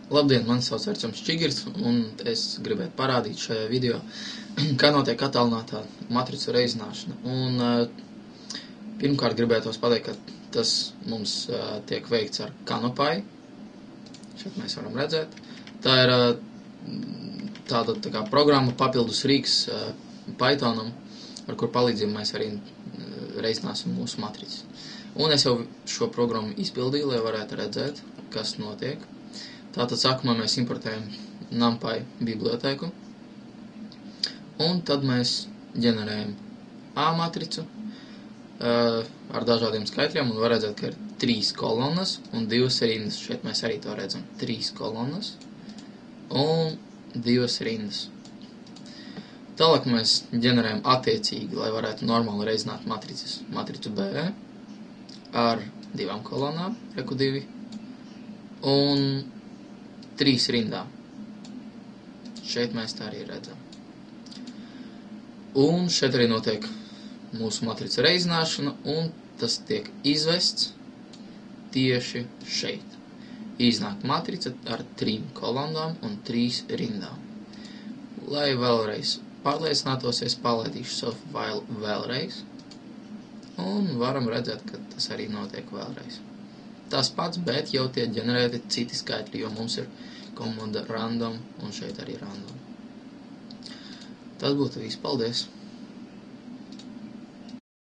Labdien, mani sauc Arčuns Čigirs, un es gribētu parādīt šajā video, kā notiek attālinātā matricu reizināšana. Pirmkārt gribētos pateikt, ka tas mums tiek veikts ar Canopy. Šeit mēs varam redzēt. Tā ir tāda tā kā programma papildus rīks Pythonam, ar kur palīdzību mēs arī reizināsim mūsu matricas. Un es jau šo programmu izpildīju, lai varētu redzēt, kas notiek. Tātad sākumā mēs importējam NumPy bibliotēku, un tad mēs ģenerējam A matricu ar dažādiem skaitļiem, un var redzēt, ka ir 3 kolonnas un 2 rindas. Šeit mēs arī to redzam. 3 kolonnas un 2 rindas. Tālāk mēs ģenerējam attiecīgi, lai varētu normāli reizināt matricas. Matricu B ar 2 kolonnām, reku 2, un 3 rindām. Šeit mēs tā arī redzam. Un šeit arī notiek mūsu matrica reizināšana, un tas tiek izvests tieši šeit. Iznāk matrica ar 3 kolonnām un 3 rindām. Lai vēlreiz pārliecinātos, es palaidīšu savu failu vēlreiz, un varam redzēt, ka tas arī notiek vēlreiz. Tas pats, bet jau tiek ģenerēti citi skaitļi, jo mums ir komanda random un šeit arī random. Tas būtu viss. Paldies!